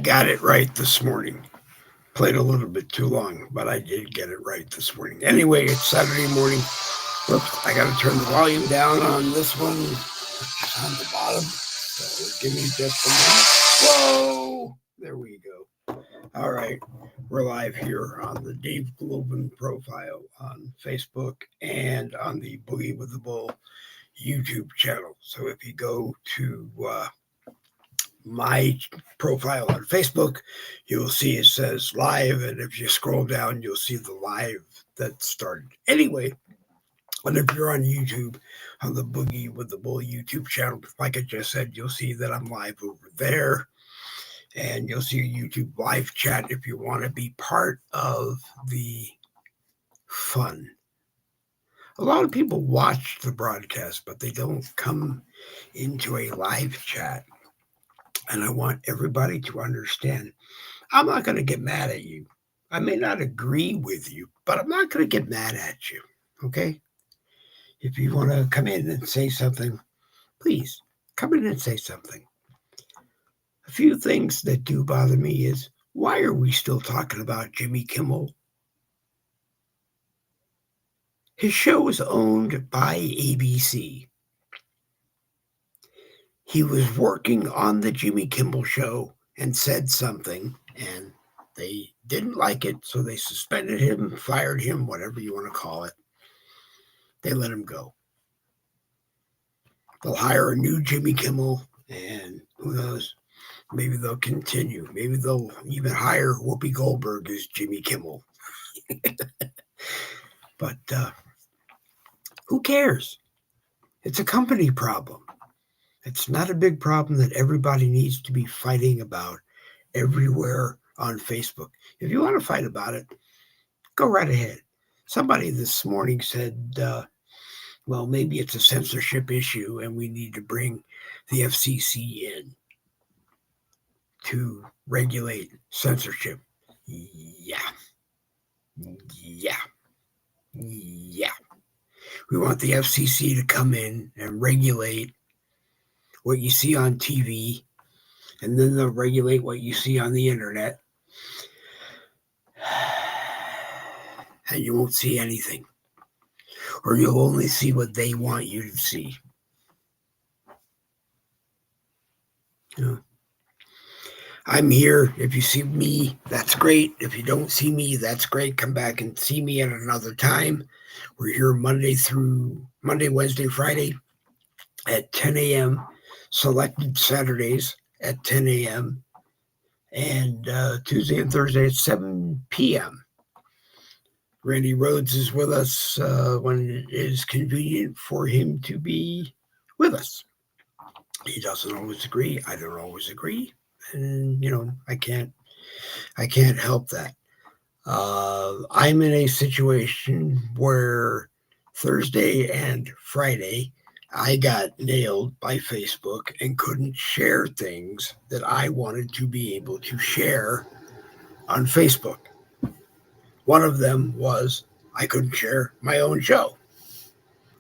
got it right this morning. Played a little bit too long, but I did get it right this morning. Anyway, it's Saturday morning. Whoops, I got to turn the volume down on this one. It's on the bottom. So give me just a minute. Whoa! There we go. All right. We're live here on the Dave Globin profile on Facebook and on the Boogie with the Bull YouTube channel. So if you go to my profile on Facebook, you'll see it says live. And if you scroll down, you'll see the live that started. Anyway, and if you're on YouTube, on the Boogie with the Bull YouTube channel, like I just said, you'll see that I'm live over there. And you'll see a YouTube live chat if you want to be part of the fun. A lot of people watch the broadcast, but they don't come into a live chat. And I want everybody to understand, I'm not going to get mad at you. I may not agree with you, but I'm not going to get mad at you. Okay? If you want to come in and say something, please come in and say something. A few things that do bother me is, why are we still talking about Jimmy Kimmel? His show is owned by ABC. He was working on the Jimmy Kimmel show and said something, and they didn't like it, so they suspended him, fired him, whatever you want to call it. They let him go. They'll hire a new Jimmy Kimmel, and who knows, maybe they'll continue. Maybe they'll even hire Whoopi Goldberg as Jimmy Kimmel. But who cares? It's a company problem. It's not a big problem that everybody needs to be fighting about everywhere on Facebook. If you want to fight about it, go right ahead. Somebody this morning said, well, maybe it's a censorship issue and we need to bring the FCC in to regulate censorship. Yeah. We want the FCC to come in and regulate what you see on TV, and then they'll regulate what you see on the internet. And you won't see anything. Or you'll only see what they want you to see. I'm here. If you see me, that's great. If you don't see me, that's great. Come back and see me at another time. We're here Monday, Wednesday, Friday at 10 a.m. Selected Saturdays at 10 a.m. and Tuesday and Thursday at 7 p.m. Randy Rhodes is with us when it is convenient for him to be with us. He doesn't always agree. I don't always agree. And, I can't help that. I'm in a situation where Thursday and Friday, I got nailed by Facebook and couldn't share things that I wanted to be able to share on Facebook. One of them was I couldn't share my own show.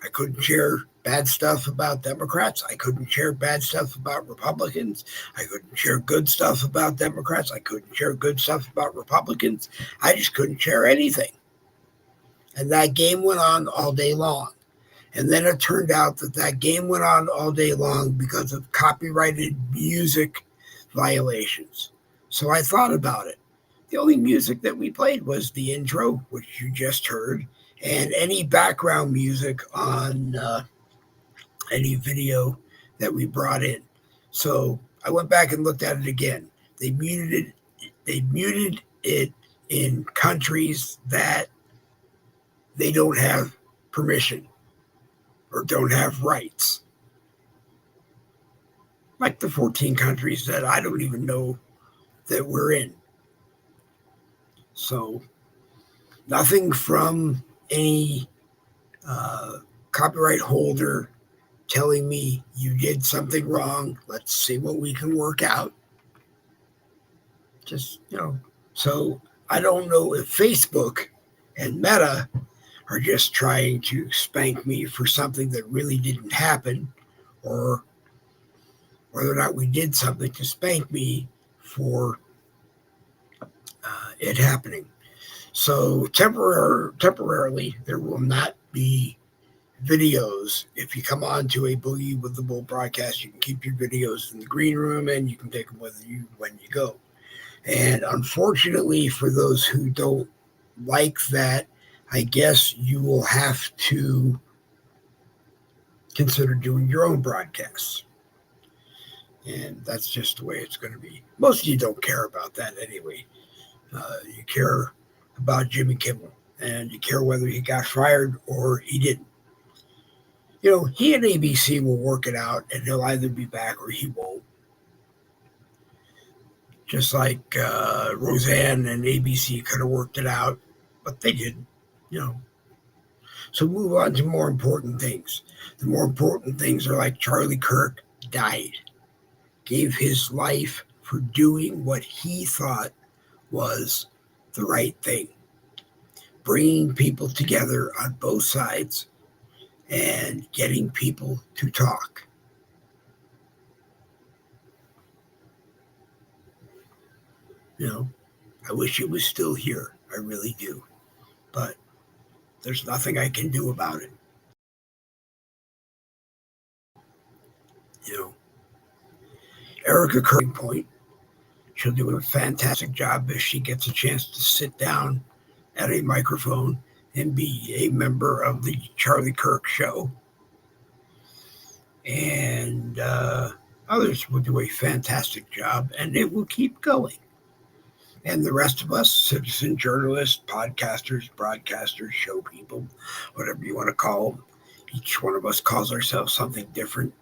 I couldn't share bad stuff about Democrats. I couldn't share bad stuff about Republicans. I couldn't share good stuff about Democrats. I couldn't share good stuff about Republicans. I just couldn't share anything. And that game went on all day long. And then it turned out that game went on all day long because of copyrighted music violations. So I thought about it. The only music that we played was the intro, which you just heard, and any background music on any video that we brought in. So I went back and looked at it again. They muted it in countries that they don't have permission or don't have rights. Like the 14 countries that I don't even know that we're in. So nothing from any copyright holder telling me you did something wrong. Let's see what we can work out. Just, So I don't know if Facebook and Meta are just trying to spank me for something that really didn't happen, or whether or not we did something to spank me for it happening. So temporarily, there will not be videos. If you come on to a Boogie with the Bull broadcast, you can keep your videos in the green room and you can take them with you when you go. And unfortunately, for those who don't like that, I guess you will have to consider doing your own broadcasts. And that's just the way it's going to be. Most of you don't care about that anyway. You care about Jimmy Kimmel, and you care whether he got fired or he didn't. He and ABC will work it out, and he'll either be back or he won't. Just like Roseanne and ABC could have worked it out, but they didn't. You know. So move on to more important things. The more important things are like Charlie Kirk died, gave his life for doing what he thought was the right thing, bringing people together on both sides and getting people to talk. I wish he was still here. I really do. But there's nothing I can do about it. Erica Curling Point, she'll do a fantastic job if she gets a chance to sit down at a microphone and be a member of the Charlie Kirk show. And others will do a fantastic job, and it will keep going. And the rest of us, citizen journalists, podcasters, broadcasters, show people, whatever you want to call them, each one of us calls ourselves something different.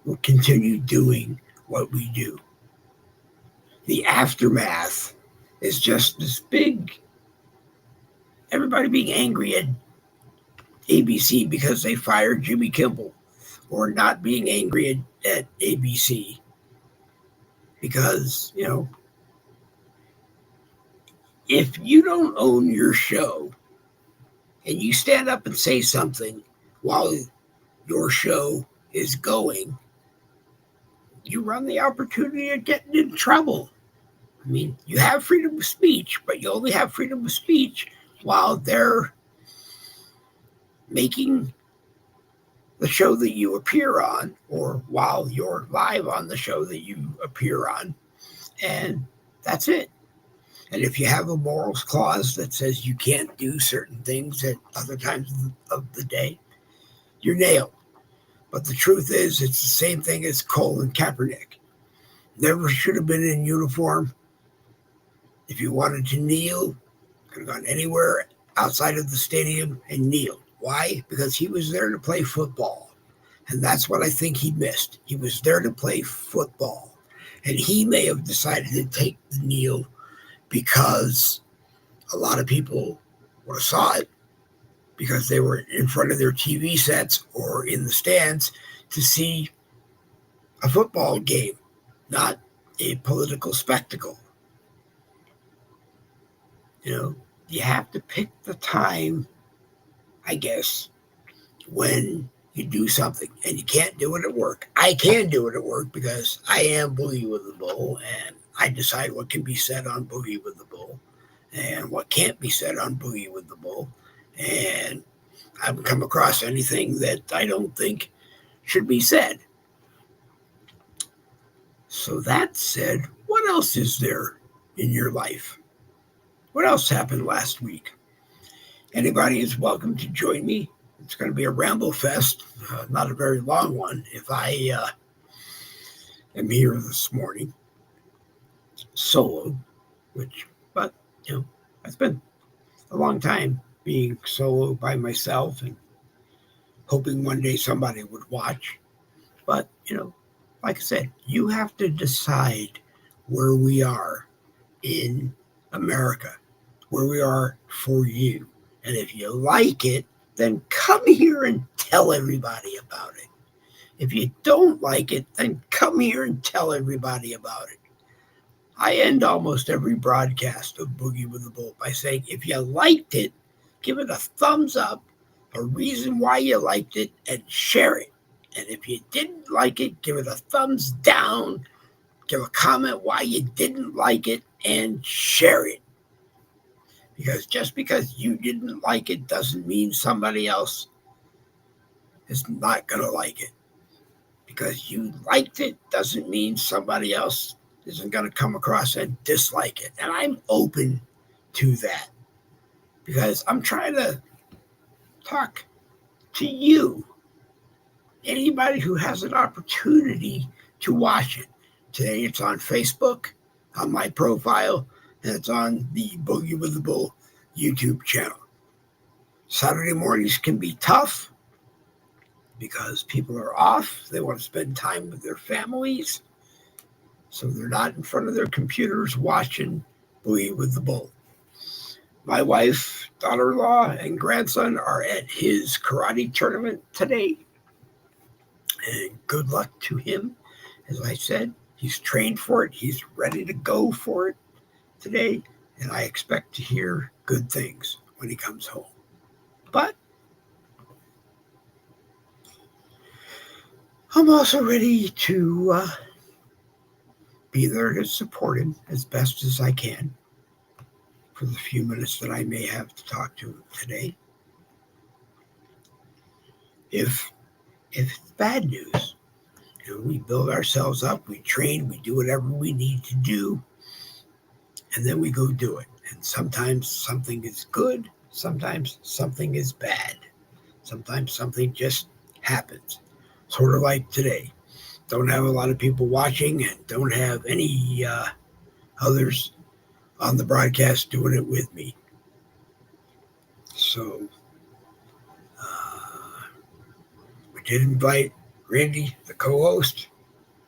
We'll continue doing what we do. The aftermath is just this big, everybody being angry at ABC because they fired Jimmy Kimmel, or not being angry at ABC because, if you don't own your show and you stand up and say something while your show is going, you run the opportunity of getting in trouble. I mean, you have freedom of speech, but you only have freedom of speech while they're making the show that you appear on, or while you're live on the show that you appear on. And that's it. And if you have a morals clause that says you can't do certain things at other times of the day, you're nailed. But the truth is, it's the same thing as Cole and Kaepernick. Never should have been in uniform. If you wanted to kneel, could have gone anywhere outside of the stadium and kneel. Why? Because he was there to play football. And that's what I think he missed. He was there to play football. And he may have decided to take the kneel because a lot of people would have saw it because they were in front of their TV sets or in the stands to see a football game, not a political spectacle. You have to pick the time, I guess, when you do something, and you can't do it at work. I can do it at work because I am Boogie with the Bull, and I decide what can be said on Boogie with the Bull and what can't be said on Boogie with the Bull. And I haven't come across anything that I don't think should be said. So that said, what else is there in your life? What else happened last week? Anybody is welcome to join me. It's going to be a ramble fest, not a very long one if I am here this morning solo, but it's been a long time being solo by myself and hoping one day somebody would watch. But, like I said, you have to decide where we are in America, where we are for you. And if you like it, then come here and tell everybody about it. If you don't like it, then come here and tell everybody about it. I end almost every broadcast of Boogie with the Bull by saying, if you liked it, give it a thumbs up, a reason why you liked it, and share it. And if you didn't like it, give it a thumbs down, give a comment why you didn't like it, and share it. Because just because you didn't like it doesn't mean somebody else is not going to like it. Because you liked it doesn't mean somebody else isn't going to come across and dislike it. And I'm open to that because I'm trying to talk to you, anybody who has an opportunity to watch it. Today it's on Facebook, on my profile, and it's on the Boogie with the Bull YouTube channel. Saturday mornings can be tough because people are off. They want to spend time with their families, so they're not in front of their computers watching Boogie with the Bull. My wife, daughter-in-law, and grandson are at his karate tournament today. And good luck to him. As I said, he's trained for it. He's ready to go for it today. And I expect to hear good things when he comes home. But I'm also ready to be there to support him as best as I can for the few minutes that I may have to talk to him today. If it's bad news, we build ourselves up, we train, we do whatever we need to do, and then we go do it. And sometimes something is good, sometimes something is bad, sometimes something just happens. Sort of like today. Don't have a lot of people watching and don't have any others on the broadcast doing it with me. So we did invite Randy, the co-host,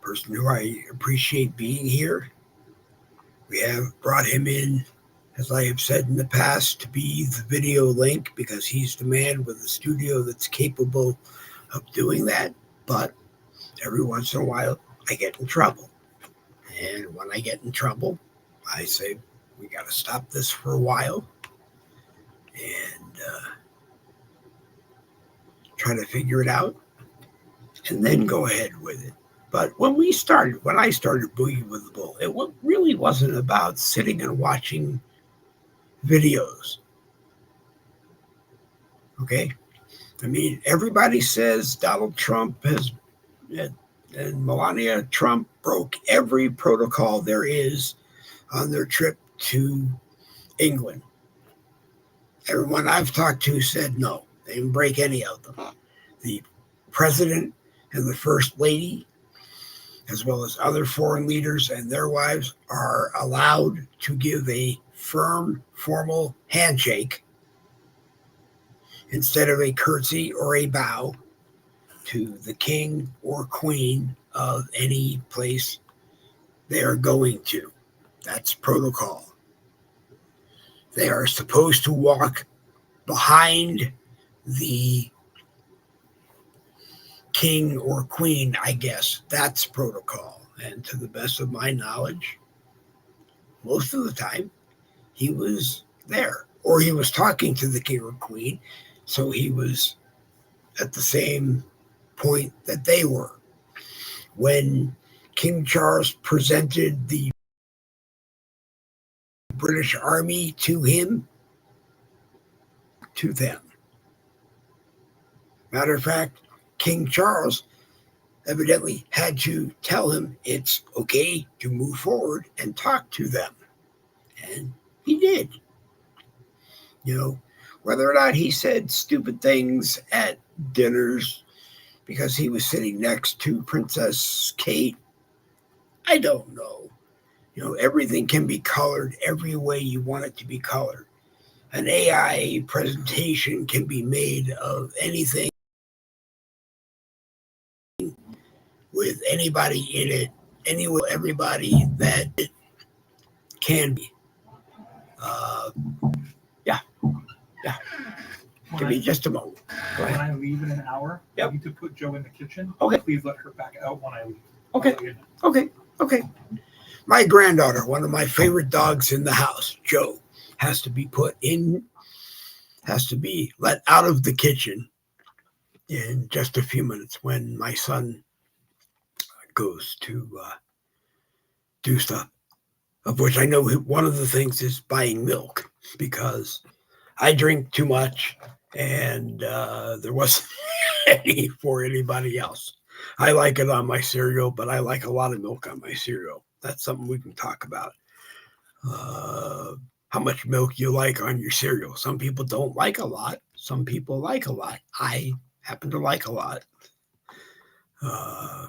person who I appreciate being here. We have brought him in, as I have said in the past, to be the video link because he's the man with the studio that's capable of doing that. But every once in a while, I get in trouble. And when I get in trouble, I say, we got to stop this for a while and try to figure it out and then go ahead with it. But when I started Boogie with the Bull, it really wasn't about sitting and watching videos. Okay? I mean, everybody says Donald Trump and Melania Trump broke every protocol there is on their trip to England. Everyone I've talked to said no, they didn't break any of them. The president and the first lady, as well as other foreign leaders and their wives, are allowed to give a firm, formal handshake instead of a curtsy or a bow to the king or queen of any place they are going to. That's protocol. They are supposed to walk behind the king or queen, I guess. That's protocol. And to the best of my knowledge, most of the time, he was there. Or he was talking to the king or queen, so he was at the same point that they were. When King Charles presented the British Army to them. Matter of fact, King Charles evidently had to tell him it's okay to move forward and talk to them. And he did. Whether or not he said stupid things at dinners because he was sitting next to Princess Kate, I don't know. Everything can be colored every way you want it to be colored. An AI presentation can be made of anything with anybody in it, everybody that it can be. Yeah. Give me just a moment. When I leave in an hour, Yep. I need to put Joe in the kitchen. Okay. Please let her back out when I leave. Okay. My granddaughter, one of my favorite dogs in the house, Joe, has to be let out of the kitchen in just a few minutes when my son goes to do stuff, of which I know one of the things is buying milk. because I drink too much and there wasn't any for anybody else. I like it on my cereal, but I like a lot of milk on my cereal. That's something we can talk about. Uh, how much milk you like on your cereal. Some people don't like a lot. Some people like a lot. I happen to like a lot. Uh,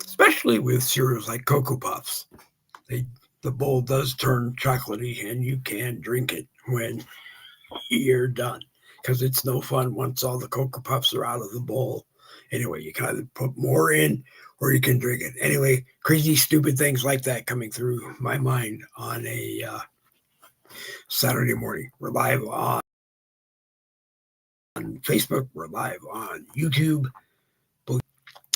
Especially with cereals like Cocoa Puffs. They, the bowl does turn chocolatey and you can drink it when you're done because it's no fun once all the Cocoa Puffs are out of the bowl. Anyway, you can either put more in or you can drink it. Anyway, crazy, stupid things like that coming through my mind on a Saturday morning. We're live on Facebook, we're live on YouTube,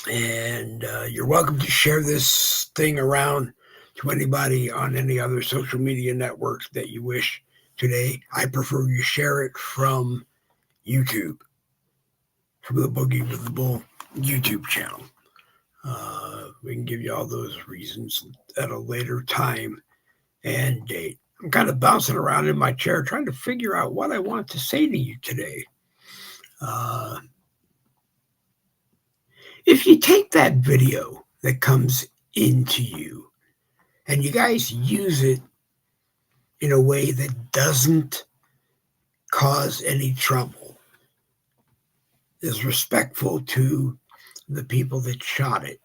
and you're welcome to share this thing around to anybody on any other social media networks that you wish today. I prefer you share it from YouTube, from the Boogie with the Bull YouTube channel. We can give you all those reasons at a later time and date. I'm kind of bouncing around in my chair trying to figure out what I want to say to you today. Uh, if you take that video that comes into you and you guys use it in a way that doesn't cause any trouble, is respectful to the people that shot it,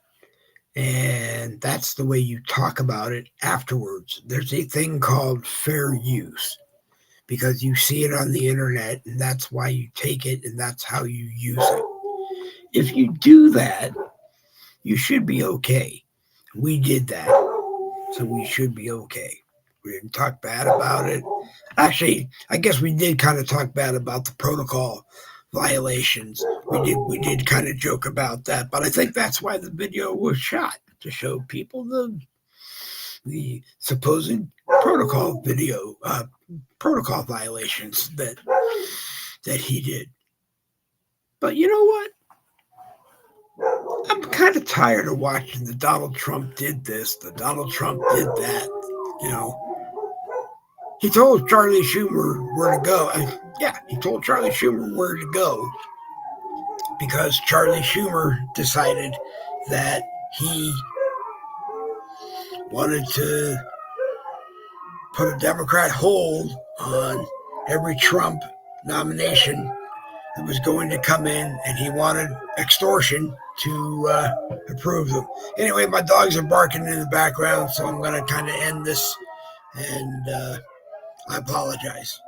and that's the way you talk about it afterwards. There's a thing called fair use because you see it on the internet and that's why you take it and that's how you use it. If you do that, you should be okay. We did that, so we should be okay. We didn't talk bad about it. Actually, I guess we did kind of talk bad about the protocol violations. We did kind of joke about that, but I think that's why the video was shot, to show people the supposed protocol violations that he did. But you know what? I'm kind of tired of watching the Donald Trump did this, the Donald Trump did that. You know, he told Charlie Schumer where to go. He told Charlie Schumer where to go because Charlie Schumer decided that he wanted to put a Democrat hold on every Trump nomination that was going to come in, and he wanted extortion to approve them. Anyway, my dogs are barking in the background, so I'm going to kind of end this, and I apologize.